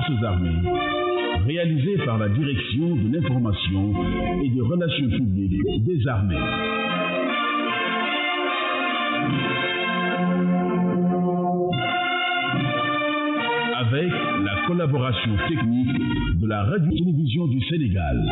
forces armées, réalisé par la Direction de l'information et des relations publiques des armées. Avec la collaboration technique de la Radio-Télévision du Sénégal.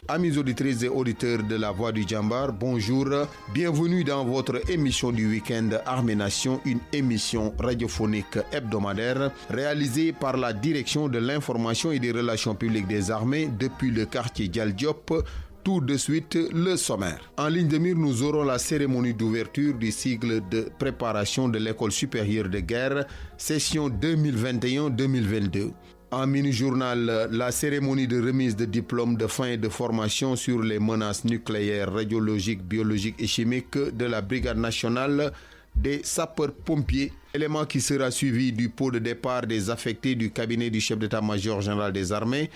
Amis auditrices et auditeurs de la Voix du Djambar, bonjour. Bienvenue dans votre émission du week-end Armée Nation, une émission radiophonique hebdomadaire réalisée par la Direction de l'information et des relations publiques des armées depuis le quartier Dial Diop. Tout de suite, le sommaire. En ligne de mire, nous aurons la cérémonie d'ouverture du cycle de préparation de l'École supérieure de guerre, session 2021-2022. En mini-journal, la cérémonie de remise de diplôme de fin de formation sur les menaces nucléaires, radiologiques, biologiques et chimiques de la Brigade nationale des sapeurs-pompiers, élément qui sera suivi du pot de départ des affectés du cabinet du chef d'état-major général des armées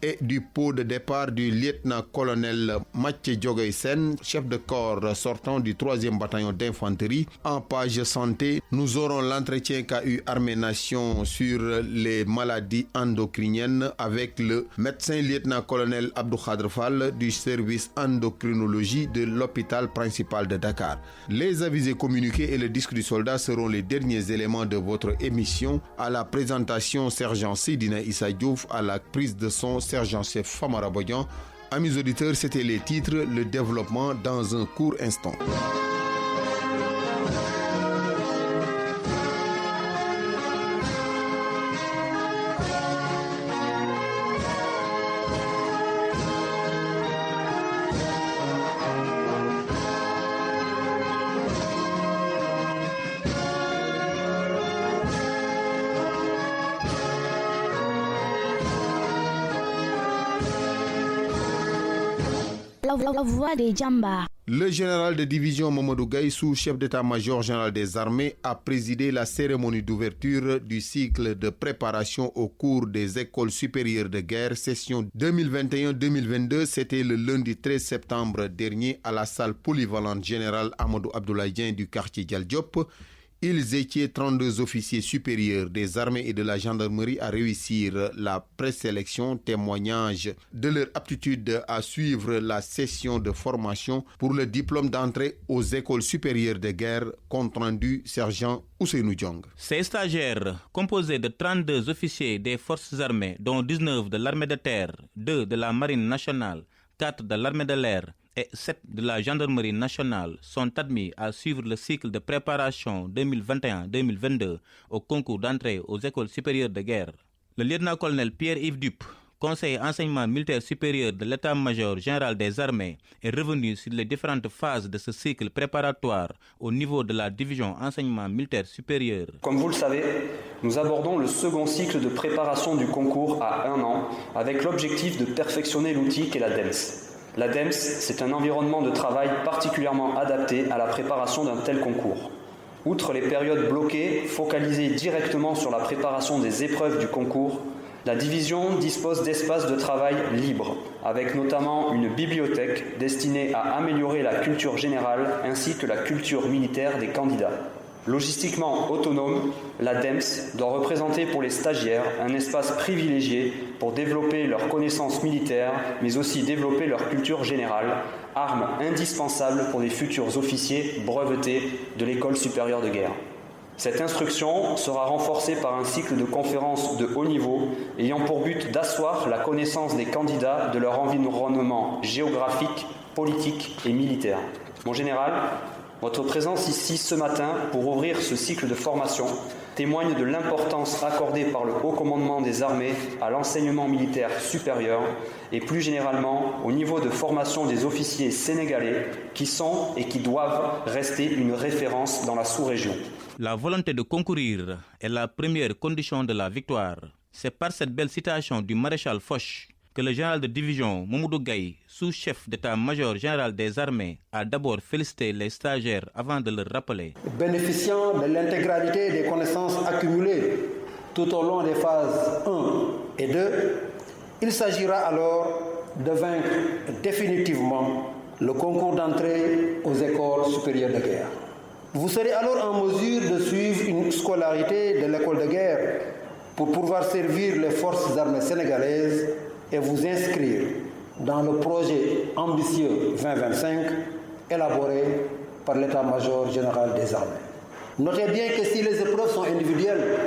et du pot de départ du lieutenant-colonel Mathieu Diogaïsen, chef de corps sortant du 3e bataillon d'infanterie. En page santé, nous aurons l'entretien qu'a eu Armée Nation sur les maladies endocriniennes avec le médecin lieutenant-colonel Abdou Khadr Fall du service endocrinologie de l'hôpital principal de Dakar. Les avisés communiqués et le disque du soldat seront les derniers éléments de votre émission. À la présentation, sergent Sidina Issa Diouf, à la prise de son, sergent-chef Famara Bodian. Amis auditeurs, c'était les titres, le développement dans un court instant. La voix des Djambar. Le général de division Mamadou Gaye, sous-chef d'état-major général des armées, a présidé la cérémonie d'ouverture du cycle de préparation au cours des écoles supérieures de guerre, session 2021-2022. C'était le lundi 13 septembre dernier à la salle polyvalente générale Amadou Abdoulaye Dieng du quartier Dial Diop. Ils étaient 32 officiers supérieurs des armées et de la gendarmerie à réussir la présélection, témoignage de leur aptitude à suivre la session de formation pour le diplôme d'entrée aux écoles supérieures de guerre, compte rendu sergent Ousseynou Diong. Ces stagiaires, composés de 32 officiers des forces armées, dont 19 de l'armée de terre, 2 de la marine nationale, 4 de l'armée de l'air, et 7 de la gendarmerie nationale sont admis à suivre le cycle de préparation 2021-2022 au concours d'entrée aux écoles supérieures de guerre. Le lieutenant-colonel Pierre-Yves Dup, conseiller enseignement militaire supérieur de l'état-major général des armées, est revenu sur les différentes phases de ce cycle préparatoire au niveau de la division enseignement militaire supérieur. Comme vous le savez, nous abordons le second cycle de préparation du concours à 1 an avec l'objectif de perfectionner l'outil qu'est la DEMS. La DEMS, c'est un environnement de travail particulièrement adapté à la préparation d'un tel concours. Outre les périodes bloquées, focalisées directement sur la préparation des épreuves du concours, la division dispose d'espaces de travail libres, avec notamment une bibliothèque destinée à améliorer la culture générale ainsi que la culture militaire des candidats. Logistiquement autonome, la DEMS doit représenter pour les stagiaires un espace privilégié pour développer leurs connaissances militaires, mais aussi développer leur culture générale, arme indispensable pour les futurs officiers brevetés de l'École supérieure de guerre. Cette instruction sera renforcée par un cycle de conférences de haut niveau ayant pour but d'asseoir la connaissance des candidats de leur environnement géographique, politique et militaire. Mon général, votre présence ici ce matin pour ouvrir ce cycle de formation témoigne de l'importance accordée par le haut commandement des armées à l'enseignement militaire supérieur et plus généralement au niveau de formation des officiers sénégalais qui sont et qui doivent rester une référence dans la sous-région. La volonté de concourir est la première condition de la victoire. C'est par cette belle citation du maréchal Foch que le général de division Mamadou Gaye, sous-chef d'état-major général des armées, a d'abord félicité les stagiaires avant de leur rappeler. Bénéficiant de l'intégralité des connaissances accumulées tout au long des phases 1 et 2, il s'agira alors de vaincre définitivement le concours d'entrée aux écoles supérieures de guerre. Vous serez alors en mesure de suivre une scolarité de l'école de guerre pour pouvoir servir les forces armées sénégalaises et vous inscrire dans le projet ambitieux 2025 élaboré par l'état-major général des armées. Notez bien que si les épreuves sont individuelles,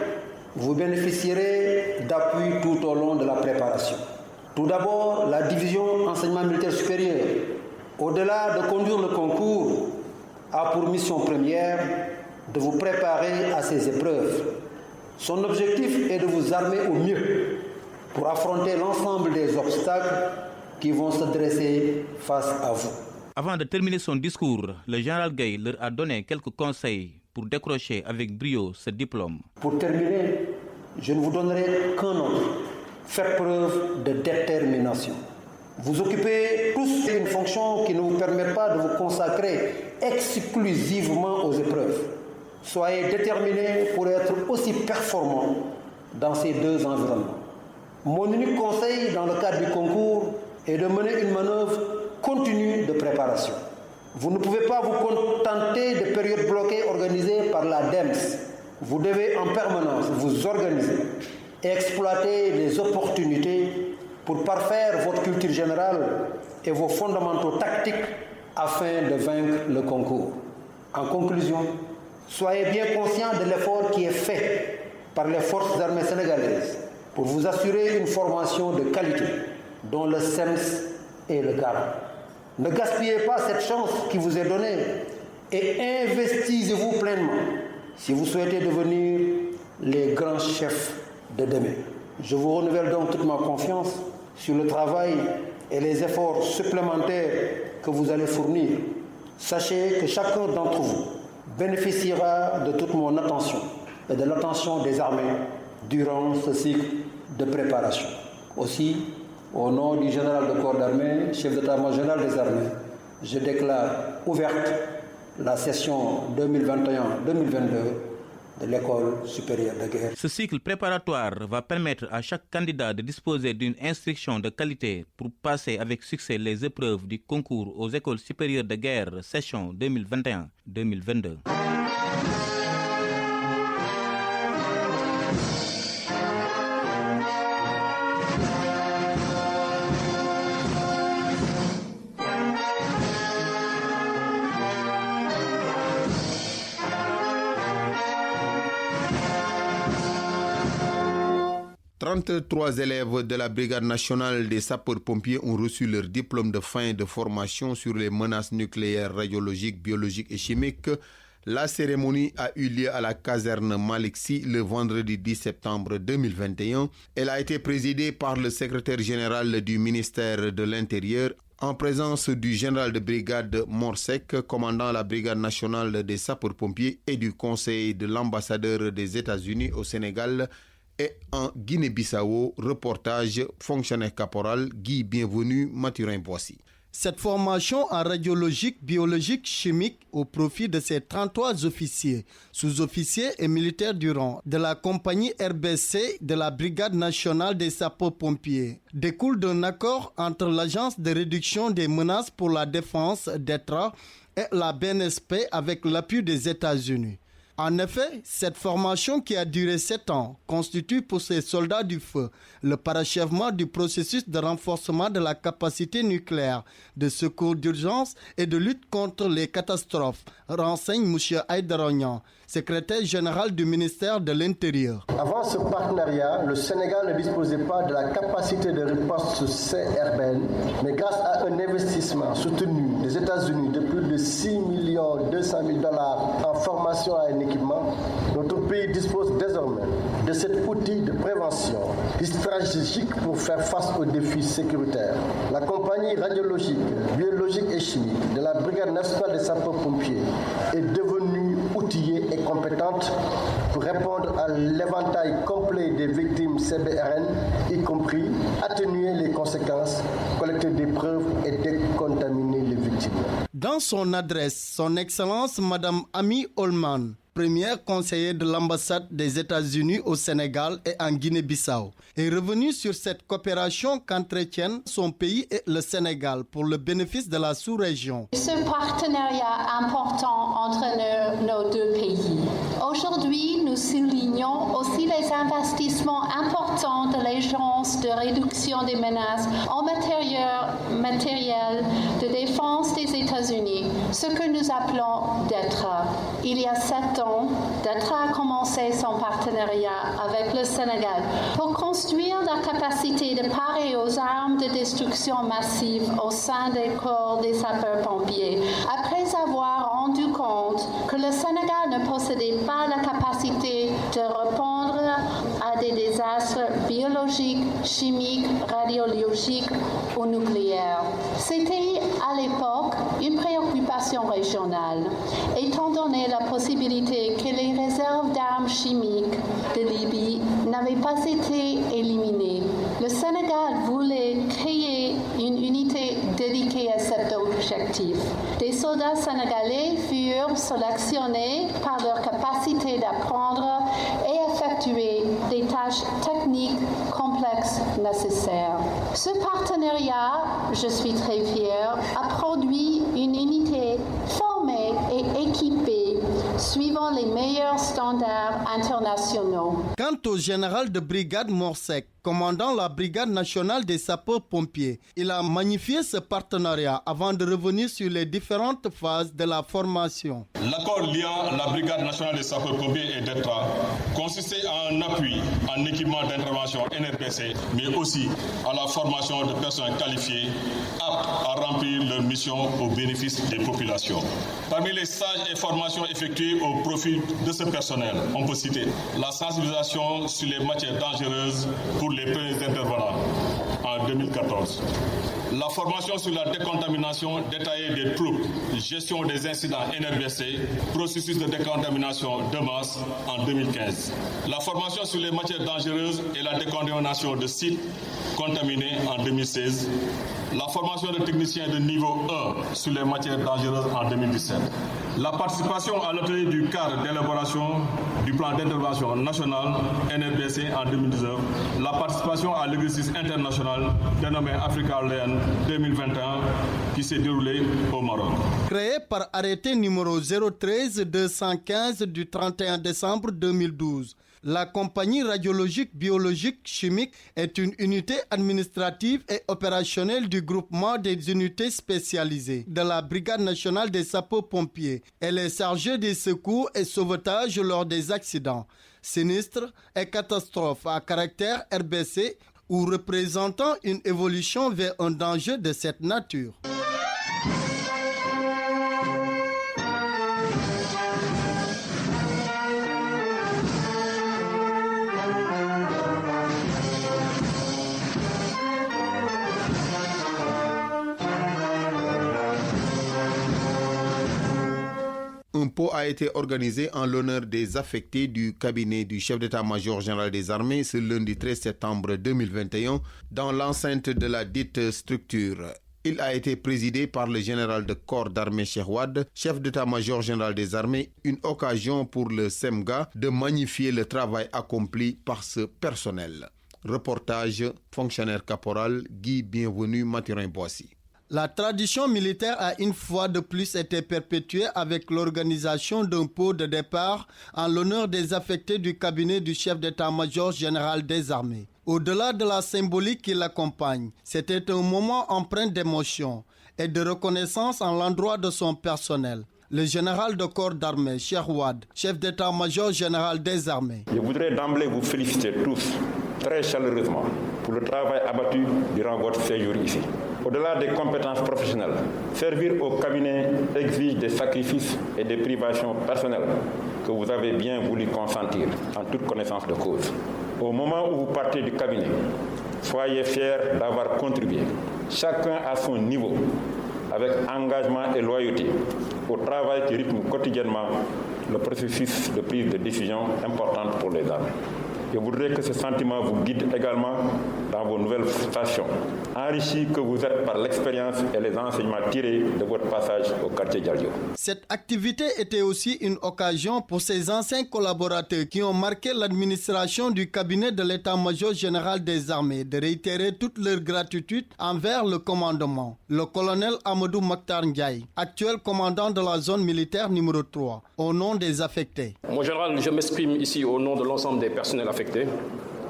vous bénéficierez d'appui tout au long de la préparation. Tout d'abord, la division enseignement militaire supérieur, au-delà de conduire le concours, a pour mission première de vous préparer à ces épreuves. Son objectif est de vous armer au mieux pour affronter l'ensemble des obstacles qui vont se dresser face à vous. Avant de terminer son discours, le général Gaye leur a donné quelques conseils pour décrocher avec brio ce diplôme. Pour terminer, je ne vous donnerai qu'un autre. Faites preuve de détermination. Vous occupez tous une fonction qui ne vous permet pas de vous consacrer exclusivement aux épreuves. Soyez déterminés pour être aussi performants dans ces deux environnements. Mon unique conseil dans le cadre du concours est de mener une manœuvre continue de préparation. Vous ne pouvez pas vous contenter de périodes bloquées organisées par la DEMS. Vous devez en permanence vous organiser et exploiter les opportunités pour parfaire votre culture générale et vos fondamentaux tactiques afin de vaincre le concours. En conclusion, soyez bien conscients de l'effort qui est fait par les forces armées sénégalaises pour vous assurer une formation de qualité dont le SEMS est le garant. Ne gaspillez pas cette chance qui vous est donnée et investissez-vous pleinement si vous souhaitez devenir les grands chefs de demain. Je vous renouvelle donc toute ma confiance sur le travail et les efforts supplémentaires que vous allez fournir. Sachez que chacun d'entre vous bénéficiera de toute mon attention et de l'attention des armées durant ce cycle de préparation. Aussi, au nom du général de corps d'armée, chef d'état-major général des armées, je déclare ouverte la session 2021-2022 de l'École supérieure de guerre. Ce cycle préparatoire va permettre à chaque candidat de disposer d'une instruction de qualité pour passer avec succès les épreuves du concours aux écoles supérieures de guerre session 2021-2022. « 33 élèves de la Brigade nationale des sapeurs-pompiers ont reçu leur diplôme de fin de formation sur les menaces nucléaires, radiologiques, biologiques et chimiques. La cérémonie a eu lieu à la caserne Malick Sy le vendredi 10 septembre 2021. Elle a été présidée par le secrétaire général du ministère de l'Intérieur en présence du général de brigade Morsec, commandant la Brigade nationale des sapeurs-pompiers, et du conseil de l'ambassadeur des États-Unis au Sénégal et en Guinée-Bissau. Reportage fonctionnaire caporal Guy Bienvenu, Mathurin Boissy. Cette formation en radiologique, biologique, chimique au profit de ces 33 officiers, sous-officiers et militaires du rang de la compagnie RBC de la Brigade nationale des sapeurs-pompiers découle d'un accord entre l'Agence de réduction des menaces pour la défense d'ETRA et la BNSP avec l'appui des États-Unis. En effet, cette formation qui a duré 7 ans constitue pour ces soldats du feu le parachèvement du processus de renforcement de la capacité nucléaire, de secours d'urgence et de lutte contre les catastrophes, renseigne M. Aïdarognan, secrétaire général du ministère de l'Intérieur. Avant ce partenariat, le Sénégal ne disposait pas de la capacité de riposte CRBN, mais grâce à un investissement soutenu des États-Unis de plus de $6 200 000 en formation à un équipement, notre pays dispose désormais de cet outil de prévention stratégique pour faire face aux défis sécuritaires. La compagnie radiologique, biologique et chimique de la Brigade nationale des sapeurs-pompiers est devenue outillée et compétente pour répondre à l'éventail complet des victimes CBRN, y compris atténuer les conséquences, collecter des preuves et décontaminer les victimes. Dans son adresse, son Excellence Madame Amy Holman, premier conseiller de l'ambassade des États-Unis au Sénégal et en Guinée-Bissau, est revenu sur cette coopération qu'entretiennent son pays et le Sénégal pour le bénéfice de la sous-région. Ce partenariat important entre nos deux pays. Aujourd'hui, nous soulignons aussi les investissements importants de l'Agence de réduction des menaces en matériel de défense des États-Unis, ce que nous appelons DETRA. Il y a 7 ans, DETRA a commencé son partenariat avec le Sénégal pour construire la capacité de parer aux armes de destruction massive au sein des corps des sapeurs-pompiers, après avoir rendu compte que le Sénégal ne possédait pas la capacité de répondre à des désastres biologiques, chimiques, radiologiques ou nucléaires. C'était à l'époque une préoccupation régionale, étant donné la possibilité que les réserves d'armes chimiques de Libye n'avaient pas été éliminées. Le Sénégal voulait créer une unité dédiée à cet objectif. Des soldats sénégalais furent sélectionnés par leur capacité d'apprendre et effectuer des tâches techniques complexes nécessaires. Ce partenariat, je suis très fière, a produit une unité formée et équipée suivant les meilleurs standards internationaux. Quant au général de brigade Morsec, commandant la brigade nationale des sapeurs-pompiers, il a magnifié ce partenariat avant de revenir sur les différentes phases de la formation. L'accord liant la brigade nationale des sapeurs-pompiers et DETRA consistait à un appui en équipement d'intervention NRPC, mais aussi à la formation de personnes qualifiées aptes à remplir leur mission au bénéfice des populations. Parmi les stages et formations effectuées au profit de ce personnel, on peut citer la sensibilisation sur les matières dangereuses pour les premiers intervenants en 2014. La formation sur la décontamination détaillée des troupes, gestion des incidents NRBC, processus de décontamination de masse en 2015. La formation sur les matières dangereuses et la décontamination de sites contaminés en 2016. La formation de techniciens de niveau 1 sur les matières dangereuses en 2017. La participation à l'atelier du cadre d'élaboration du plan d'intervention national NRBC en 2019. La participation à l'exercice international dénommé Africa Learn 2021 qui s'est déroulé au Maroc. Créé par arrêté numéro 013-215 du 31 décembre 2012, la compagnie radiologique, biologique, chimique est une unité administrative et opérationnelle du groupement des unités spécialisées de la Brigade nationale des sapeurs-pompiers. Elle est chargée des secours et sauvetages lors des accidents, sinistres et catastrophes à caractère RBC ou représentant une évolution vers un danger de cette nature. Un pot a été organisé en l'honneur des affectés du cabinet du chef d'état-major général des armées ce lundi 13 septembre 2021 dans l'enceinte de la dite structure. Il a été présidé par le général de corps d'armée Cheikh Wade, chef d'état-major général des armées, une occasion pour le SEMGA de magnifier le travail accompli par ce personnel. Reportage, fonctionnaire caporal Guy Bienvenu Mathurin-Boissy. La tradition militaire a une fois de plus été perpétuée avec l'organisation d'un pot de départ en l'honneur des affectés du cabinet du chef d'état-major général des armées. Au-delà de la symbolique qui l'accompagne, c'était un moment empreint d'émotion et de reconnaissance en l'endroit de son personnel. Le général de corps d'armée, Cheikh Wade, chef d'état-major général des armées. Je voudrais d'emblée vous féliciter tous très chaleureusement pour le travail abattu durant votre séjour ici. Au-delà des compétences professionnelles, servir au cabinet exige des sacrifices et des privations personnelles que vous avez bien voulu consentir en toute connaissance de cause. Au moment où vous partez du cabinet, soyez fiers d'avoir contribué, chacun à son niveau, avec engagement et loyauté, au travail qui rythme quotidiennement le processus de prise de décision importante pour les armées. Je voudrais que ce sentiment vous guide également dans vos nouvelles stations, enrichis que vous êtes par l'expérience et les enseignements tirés de votre passage au quartier Diallo. Cette activité était aussi une occasion pour ces anciens collaborateurs qui ont marqué l'administration du cabinet de l'état-major général des armées de réitérer toute leur gratitude envers le commandement. Le colonel Amadou Makhtar Ndiaye, actuel commandant de la zone militaire numéro 3, au nom des affectés. Mon général, je m'exprime ici au nom de l'ensemble des personnels affectés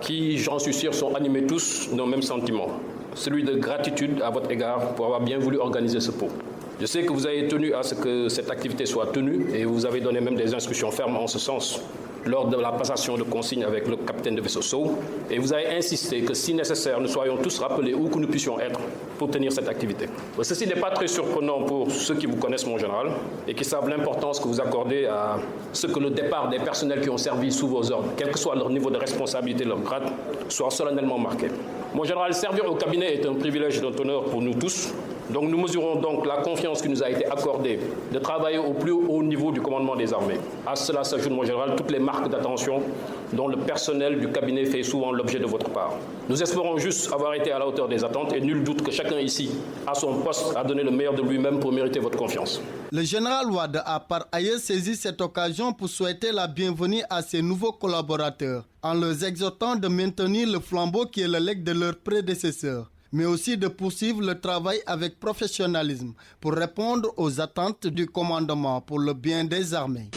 qui, j'en suis sûr, sont animés tous d'un même sentiment, celui de gratitude à votre égard pour avoir bien voulu organiser ce pot. Je sais que vous avez tenu à ce que cette activité soit tenue et vous avez donné même des instructions fermes en ce sens lors de la passation de consignes avec le capitaine de vaisseau Sow. Et vous avez insisté que si nécessaire, nous soyons tous rappelés où que nous puissions être pour tenir cette activité. Ceci n'est pas très surprenant pour ceux qui vous connaissent, mon général, et qui savent l'importance que vous accordez à ce que le départ des personnels qui ont servi sous vos ordres, quel que soit leur niveau de responsabilité, leur grade, soit solennellement marqué. Mon général, servir au cabinet est un privilège et un honneur pour nous tous. Donc nous mesurons donc la confiance qui nous a été accordée de travailler au plus haut niveau du commandement des armées. À cela s'ajoutent, mon général, toutes les marques d'attention dont le personnel du cabinet fait souvent l'objet de votre part. Nous espérons juste avoir été à la hauteur des attentes et nul doute que chacun ici, à son poste, a donné le meilleur de lui-même pour mériter votre confiance. Le général Wade a par ailleurs saisi cette occasion pour souhaiter la bienvenue à ses nouveaux collaborateurs, en leur exhortant de maintenir le flambeau qui est le legs de leurs prédécesseurs, mais aussi de poursuivre le travail avec professionnalisme pour répondre aux attentes du commandement pour le bien des armées.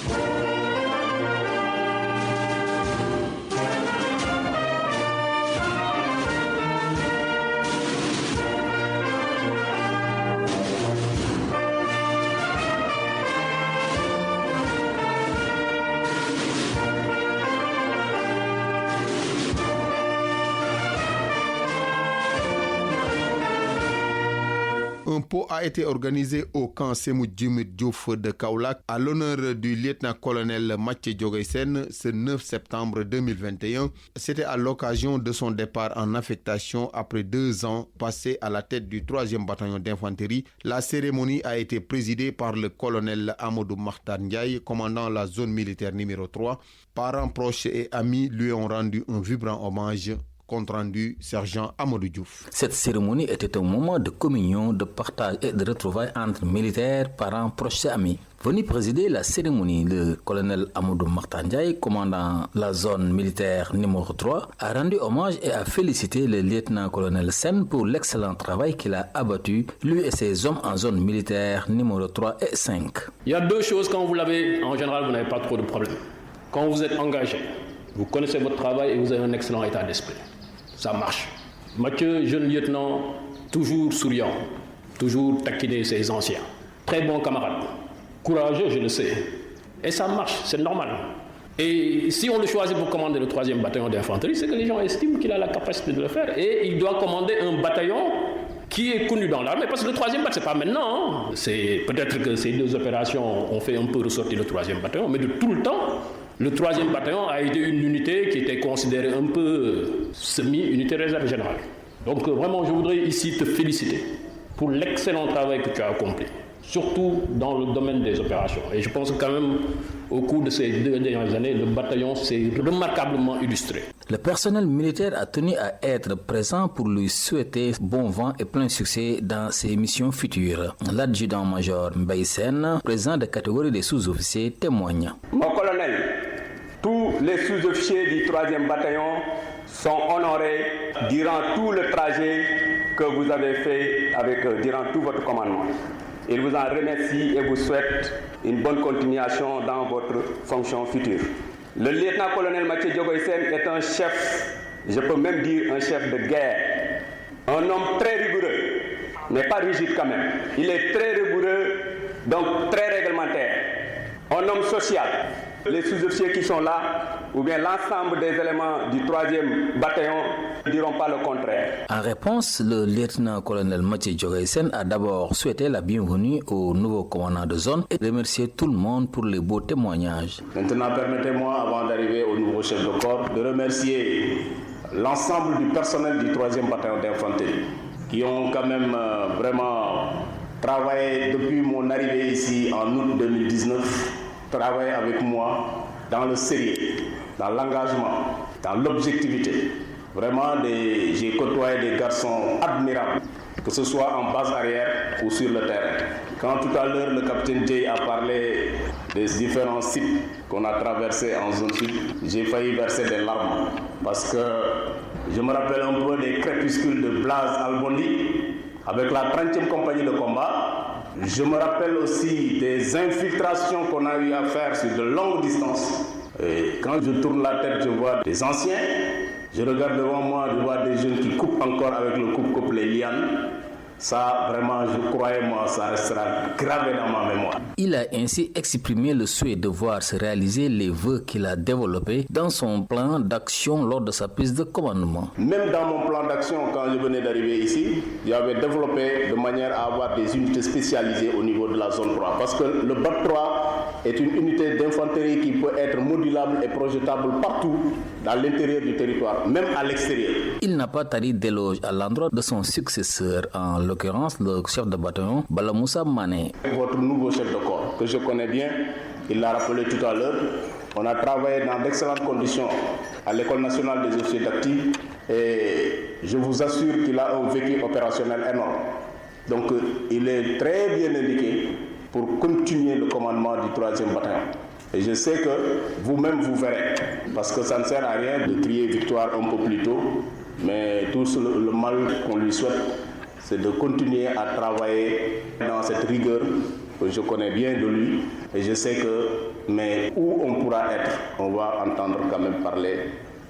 Un pot a été organisé au camp Sémou Djimit Diouf de Kaolack à l'honneur du lieutenant-colonel Mathieu Dioguèsen ce 9 septembre 2021. C'était à l'occasion de son départ en affectation après 2 ans passés à la tête du 3e bataillon d'infanterie. La cérémonie a été présidée par le colonel Amadou Makhtar Ndiaye, commandant la zone militaire numéro 3. Parents, proches et amis lui ont rendu un vibrant hommage. Compte rendu, sergent Amadou Diouf. Cette cérémonie était un moment de communion, de partage et de retrouvailles entre militaires, parents, proches et amis. Venu présider la cérémonie, le colonel Amadou Makhtar Ndiaye, commandant la zone militaire numéro 3, a rendu hommage et a félicité le lieutenant-colonel Sen pour l'excellent travail qu'il a abattu, lui et ses hommes en zone militaire numéro 3 et 5. Il y a 2 choses, quand vous l'avez, en général, vous n'avez pas trop de problèmes. Quand vous êtes engagé, vous connaissez votre travail et vous avez un excellent état d'esprit. Ça marche. Mathieu, jeune lieutenant, toujours souriant, toujours taquiner ses anciens. Très bon camarade, courageux, je le sais. Et ça marche, c'est normal. Et si on le choisit pour commander le 3e bataillon d'infanterie, c'est que les gens estiment qu'il a la capacité de le faire. Et il doit commander un bataillon qui est connu dans l'armée, parce que le 3e bataillon, c'est pas maintenant. Hein. C'est peut-être que ces 2 opérations ont fait un peu ressortir le 3e bataillon, mais de tout le temps, le 3e bataillon a été une unité qui était considérée un peu semi-unité réserve générale. Donc vraiment, je voudrais ici te féliciter pour l'excellent travail que tu as accompli, surtout dans le domaine des opérations. Et je pense que quand même, au cours de ces 2 dernières années, le bataillon s'est remarquablement illustré. Le personnel militaire a tenu à être présent pour lui souhaiter bon vent et plein succès dans ses missions futures. L'adjudant-major Mbaye Sen, président de catégorie des sous-officiers, témoigne. Mon colonel, tous les sous-officiers du 3e bataillon sont honorés durant tout le trajet que vous avez fait durant tout votre commandement. Il vous en remercie et vous souhaite une bonne continuation dans votre fonction future. Le lieutenant-colonel Mathieu Dioguèsen est un chef, je peux même dire un chef de guerre, un homme très rigoureux, mais pas rigide quand même. Il est très rigoureux, donc très réglementaire, un homme social. Les sous-officiers qui sont là, ou bien l'ensemble des éléments du 3e bataillon, ne diront pas le contraire. En réponse, le lieutenant-colonel Mathieu Dioguèsen a d'abord souhaité la bienvenue au nouveau commandant de zone et remercié tout le monde pour les beaux témoignages. Maintenant, permettez-moi, avant d'arriver au nouveau chef de corps, de remercier l'ensemble du personnel du 3e bataillon d'infanterie qui ont quand même vraiment travaillé depuis mon arrivée ici en août 2019, travaillé avec moi dans le sérieux, dans l'engagement, dans l'objectivité. Vraiment, j'ai côtoyé des garçons admirables, que ce soit en base arrière ou sur le terrain. Quand tout à l'heure le capitaine Jay a parlé des différents sites qu'on a traversés en zone sud, j'ai failli verser des larmes parce que je me rappelle un peu des crépuscules de Blaise Albondi avec la 30e compagnie de combat. Je me rappelle aussi des infiltrations qu'on a eu à faire sur de longues distances. Et quand je tourne la tête, je vois des anciens. Je regarde devant moi, je vois des jeunes qui coupent encore avec le coupe-coupe les lianes. Ça, vraiment, je croyais, moi, ça restera gravé dans ma mémoire. Il a ainsi exprimé le souhait de voir se réaliser les vœux qu'il a développés dans son plan d'action lors de sa prise de commandement. Même dans mon plan d'action, quand je venais d'arriver ici, j'avais développé de manière à avoir des unités spécialisées au niveau de la zone 3. Parce que le BAT 3 est une unité d'infanterie qui peut être modulable et projetable partout dans l'intérieur du territoire, même à l'extérieur. Il n'a pas tari d'éloge à l'endroit de son successeur, en l'occurrence le chef de bataillon Bala Moussa Mané. Votre nouveau chef de corps, que je connais bien, il l'a rappelé tout à l'heure, on a travaillé dans d'excellentes conditions à l'École nationale des officiers d'actifs et je vous assure qu'il a un vécu opérationnel énorme. Donc il est très bien indiqué pour continuer le commandement du 3e bataillon. Et je sais que vous-même vous verrez, parce que ça ne sert à rien de crier victoire un peu plus tôt, mais tout le mal qu'on lui souhaite, c'est de continuer à travailler dans cette rigueur que je connais bien de lui. Et je sais que, mais où on pourra être, on va entendre quand même parler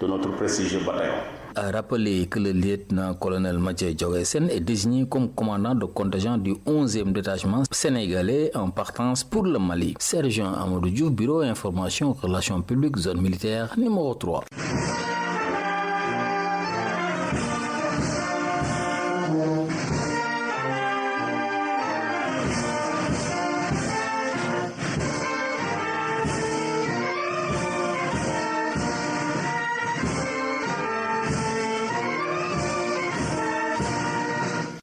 de notre prestigieux bataillon. A rappelé que le lieutenant-colonel Mathieu Djogesen est désigné comme commandant de contingent du 11e détachement sénégalais en partance pour le Mali. Sergent Amadou Diouf, Bureau Information Relations publiques, zone militaire numéro 3.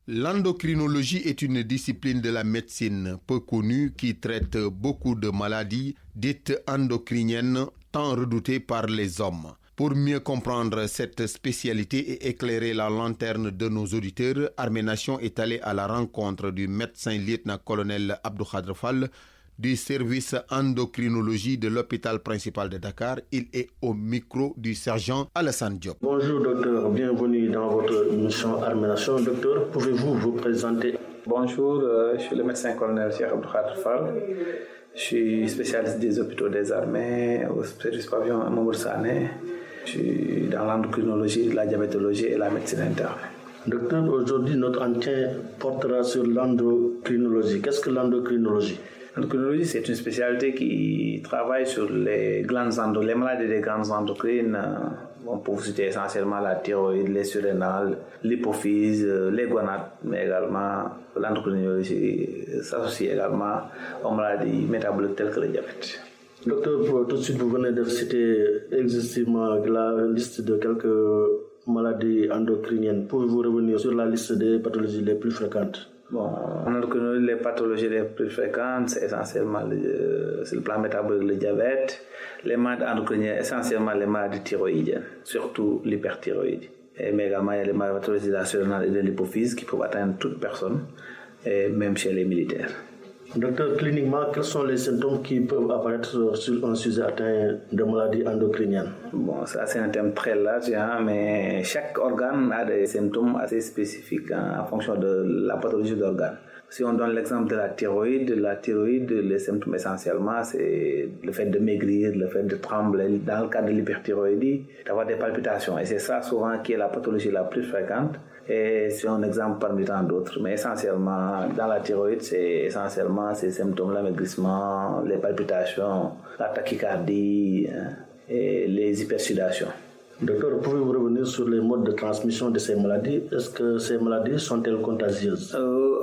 L'endocrinologie est une discipline de la médecine peu connue qui traite beaucoup de maladies dites endocriniennes tant redoutées par les hommes. Pour mieux comprendre cette spécialité et éclairer la lanterne de nos auditeurs, Armée Nation est allé à la rencontre du médecin lieutenant-colonel Abdou Khadr Fall du service endocrinologie de l'hôpital principal de Dakar. Il est au micro du sergent Alassane Diop. Bonjour docteur, bienvenue dans votre émission Armée Nation. Docteur, pouvez-vous vous présenter? Bonjour, je suis le médecin-colonel Cheikh Abdou Khadr Fall. Je suis spécialiste des hôpitaux des armées au service pavillon Mamour Sané. Je suis dans l'endocrinologie, la diabétologie et la médecine interne. Docteur, aujourd'hui notre entretien portera sur l'endocrinologie. Qu'est-ce que l'endocrinologie? L'endocrinologie, c'est une spécialité qui travaille sur les maladies des glandes endocrines. On peut citer essentiellement la thyroïde, les surrénales, l'hypophyse, les gonades, mais également l'endocrinologie s'associe également aux maladies métaboliques telles que le diabète. Docteur, tout de suite, vous venez de citer exhaustivement la liste de quelques maladies endocriniennes. Pouvez-vous revenir sur la liste des pathologies les plus fréquentes? Bon, en endocrinologie, les pathologies les plus fréquentes, c'est essentiellement sur le plan métabolique, le diabète, les maladies endocriniennes, essentiellement les maladies thyroïdiennes, surtout l'hyperthyroïdie. Mais également, il y a les pathologies de la surrénale et de l'hypophyse qui peuvent atteindre toute personne, et même chez les militaires. Docteur, cliniquement, quels sont les symptômes qui peuvent apparaître sur un sujet atteint de maladies endocriniennes? Bon, ça c'est un thème très large, mais chaque organe a des symptômes assez spécifiques en fonction de la pathologie d'organe. Si on donne l'exemple de la thyroïde, les symptômes essentiellement, c'est le fait de maigrir, le fait de trembler. Dans le cas de l'hyperthyroïdie, d'avoir des palpitations. Et c'est ça souvent qui est la pathologie la plus fréquente. Et c'est un exemple parmi tant d'autres. Mais essentiellement, dans la thyroïde, c'est essentiellement ces symptômes, l'amaigrissement, les palpitations, la tachycardie et les hypersudations. Docteur, pouvez-vous revenir sur les modes de transmission de ces maladies? Est-ce que ces maladies sont-elles contagieuses?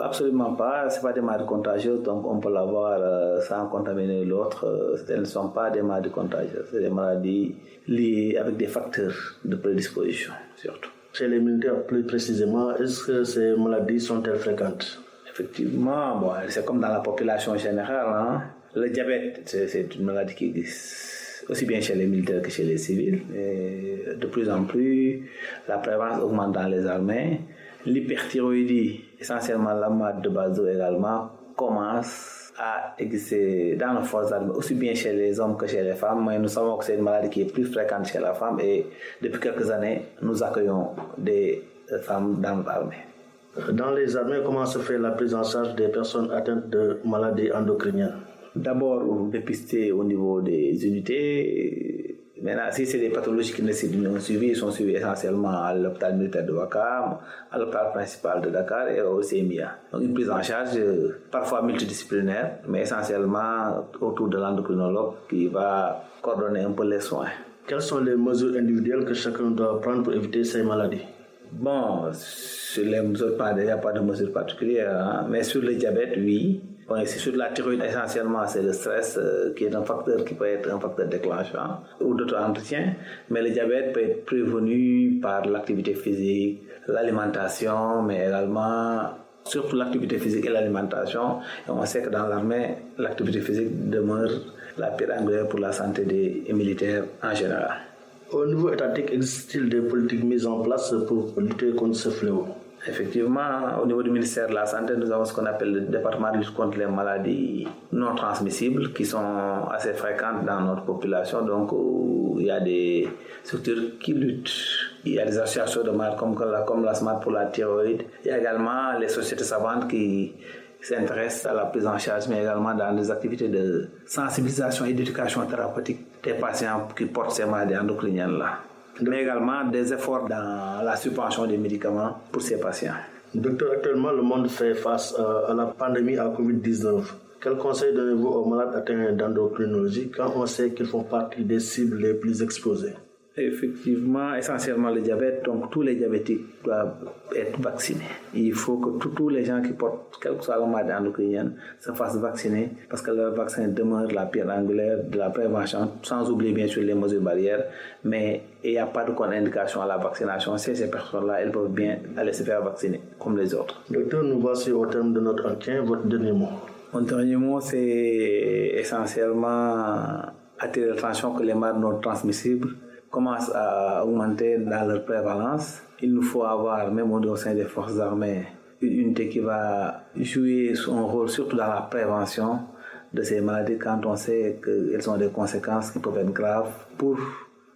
Absolument pas. Ce ne sont pas des maladies contagieuses, donc on peut l'avoir sans contaminer l'autre. Elles ne sont pas des maladies contagieuses. C'est des maladies liées avec des facteurs de prédisposition, surtout. Chez les militaires, plus précisément, est-ce que ces maladies sont-elles fréquentes? Effectivement, bon, c'est comme dans la population générale. Le diabète, c'est une maladie qui existe. aussi bien chez les militaires que chez les civils. Et de plus en plus, la prévalence augmente dans les armées. L'hyperthyroïdie, essentiellement la maladie de Basedow également, commence à exister dans les forces armées, aussi bien chez les hommes que chez les femmes. Mais nous savons que c'est une maladie qui est plus fréquente chez la femme et depuis quelques années, nous accueillons des femmes dans l'armée. Dans les armées, comment se fait la prise en charge des personnes atteintes de maladies endocriniennes? D'abord, dépister au niveau des unités. Maintenant, si c'est des pathologies qui nécessitent un suivi, ils sont suivis essentiellement à l'hôpital militaire de Ouakam, à l'hôpital principal de Dakar et au CMIA. Donc une prise en charge parfois multidisciplinaire, mais essentiellement autour de l'endocrinologue qui va coordonner un peu les soins. Quelles sont les mesures individuelles que chacun doit prendre pour éviter ces maladies? Bon, sur les mesures, il n'y a pas de mesures particulières, hein, mais sur le diabète, oui. Bon, sur la thyroïde, essentiellement, c'est le stress qui est un facteur qui peut être un facteur déclenchant ou d'autres entretiens. Mais le diabète peut être prévenu par l'activité physique, l'alimentation, mais également surtout l'activité physique et l'alimentation. Et on sait que dans l'armée, l'activité physique demeure la pierre angulaire pour la santé des militaires en général. Au niveau étatique, existe-t-il des politiques mises en place pour lutter contre ce fléau? Effectivement, au niveau du ministère de la Santé, nous avons ce qu'on appelle le département de lutte contre les maladies non transmissibles qui sont assez fréquentes dans notre population. Donc, il y a des structures qui luttent. Il y a des associations de malades comme la SMART pour la thyroïde. Il y a également les sociétés savantes qui s'intéressent à la prise en charge, mais également dans des activités de sensibilisation et d'éducation thérapeutique des patients qui portent ces maladies endocriniennes-là. Mais également des efforts dans la subvention des médicaments pour ces patients. Docteur, actuellement, le monde fait face à la pandémie à Covid-19. Quel conseil donnez-vous aux malades atteints d'endocrinologie quand on sait qu'ils font partie des cibles les plus exposées? Effectivement, essentiellement le diabète, donc tous les diabétiques doivent être vaccinés. Il faut que tous les gens qui portent, quelle que soit la maladie endocrinienne, se fassent vacciner parce que le vaccin demeure la pierre angulaire de la prévention, sans oublier bien sûr les mesures barrières, mais il n'y a pas de contre-indication à la vaccination. Ces personnes-là, elles peuvent bien aller se faire vacciner comme les autres. Docteur, nous voici au terme de notre entretien. Votre dernier mot? Mon dernier mot, c'est essentiellement attirer l'attention que les maladies non transmissibles commencent à augmenter dans leur prévalence. Il nous faut avoir, même au sein des forces armées, une unité qui va jouer son rôle surtout dans la prévention de ces maladies quand on sait qu'elles ont des conséquences qui peuvent être graves pour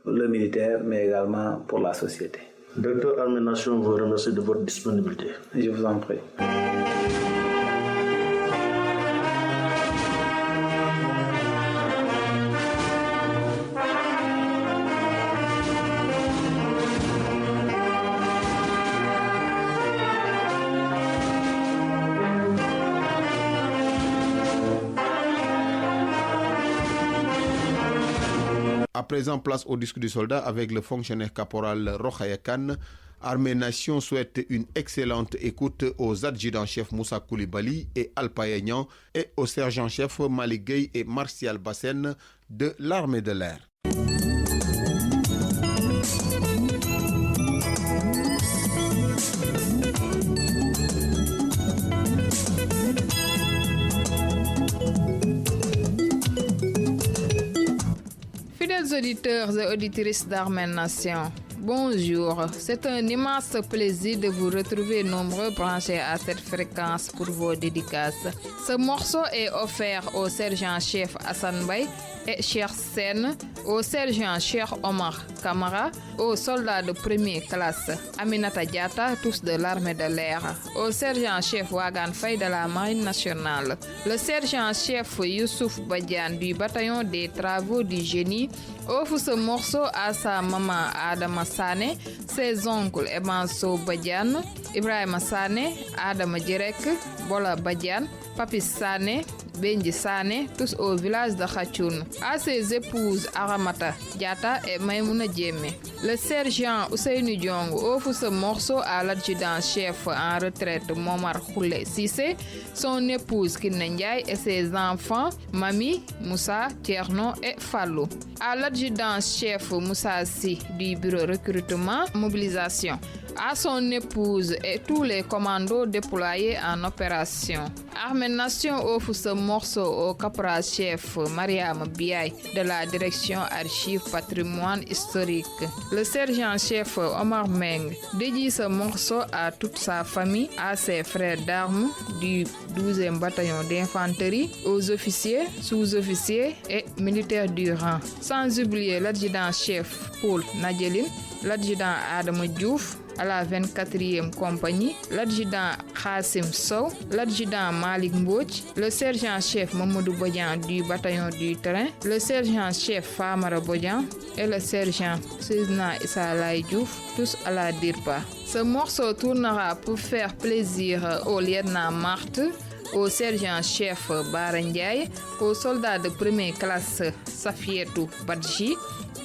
le militaire, mais également pour la société. Docteur Armée Nation vous remercie de votre disponibilité. Je vous en prie. À présent, place au discours du soldat avec le fonctionnaire caporal Rokhaya Kane. Armée Nation souhaite une excellente écoute aux adjudants-chefs Moussa Koulibaly et Alpha Niang et aux sergents-chefs Malik Gueye et Martial Bassène de l'armée de l'air. Fidèles auditeurs et auditrices d'Armée Nation, bonjour. C'est un immense plaisir de vous retrouver nombreux branchés à cette fréquence pour vos dédicaces. Ce morceau est offert au sergent-chef Hassan Baye et Cheikh Sen, au sergent-chef Omar Kamara, aux soldats de première classe Aminata Diatta, tous de l'armée de l'air, au sergent-chef Wagan Faye de la marine nationale, le sergent-chef Youssouf Badian du bataillon des travaux du génie offre ce morceau à sa maman Adama Sané, ses oncles Ebanso Badian, Ibrahima Sané, Adama Djerek, Bola Badian, Papis Sané, Benji Sané, tous au village de Khachoun, à ses épouses Aramata Diatta et Maïmouna Djemé. Le sergent Ousseynou Diong offre ce morceau à l'adjudant-chef en retraite Momar Khoule Sissé, son épouse Kiné Ndiaye et ses enfants Mami, Moussa, Tierno et Fallou. À l'adjudant-chef Moussa Si du bureau recrutement mobilisation, à son épouse et tous les commandos déployés en opération. Armée Nation offre ce morceau au caporal-chef Mariam Biaye de la direction Archives Patrimoine Historique. Le sergent-chef Omar Meng dédie ce morceau à toute sa famille, à ses frères d'armes du 12e bataillon d'infanterie, aux officiers, sous-officiers et militaires du rang. Sans oublier l'adjudant-chef Paul Nadjelin, l'adjudant Adam Diouf, à la 24e compagnie, l'adjudant Khassim Sow, l'adjudant Malik Mbouch, le sergent-chef Mamoudou Bodian du bataillon du terrain, le sergent-chef Famara Bodian et le sergent Sizna Issa Laye Diouf, tous à la DIRPA. Ce morceau tournera pour faire plaisir au lieutenant Marthe, au sergent-chef Barandiaye, aux soldats de première classe Safietou Badji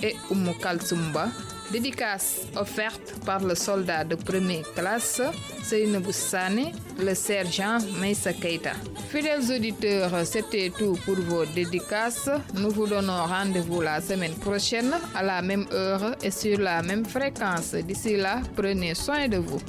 et Oumou Kalsumba. Dédicace offerte par le soldat de première classe Seynabou Sané, le sergent Meissa Keita. Fidèles auditeurs, c'était tout pour vos dédicaces. Nous vous donnons rendez-vous la semaine prochaine à la même heure et sur la même fréquence. D'ici là, prenez soin de vous.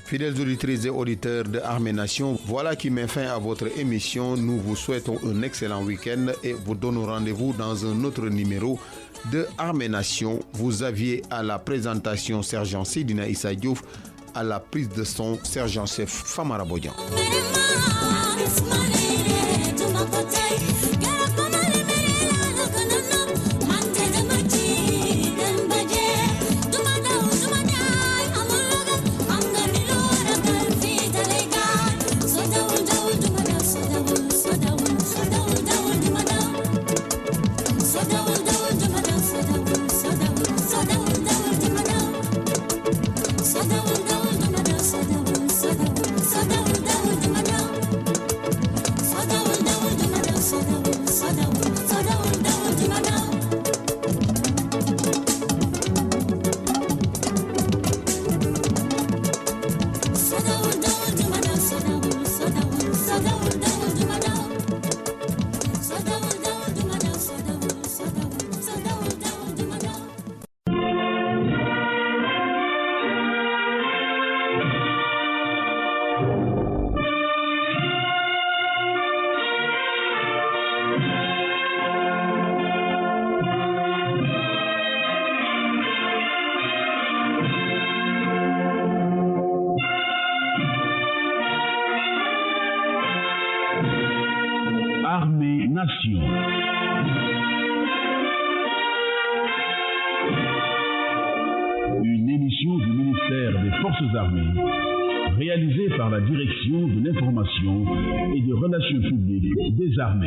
Fidèles auditrices et auditeurs de Armée Nation, voilà qui met fin à votre émission. Nous vous souhaitons un excellent week-end et vous donnons rendez-vous dans un autre numéro de Armée Nation. Vous aviez à la présentation Sergent Sidina Issa Diouf, à la prise de son, sergent-chef Famara Bodian. Armée-Nation. Une émission du ministère des Forces armées, réalisée par la Direction de l'information et des relations publiques des armées.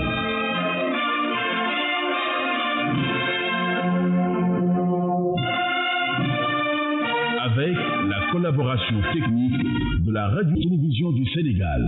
Avec la collaboration technique de la Radio-Télévision du Sénégal.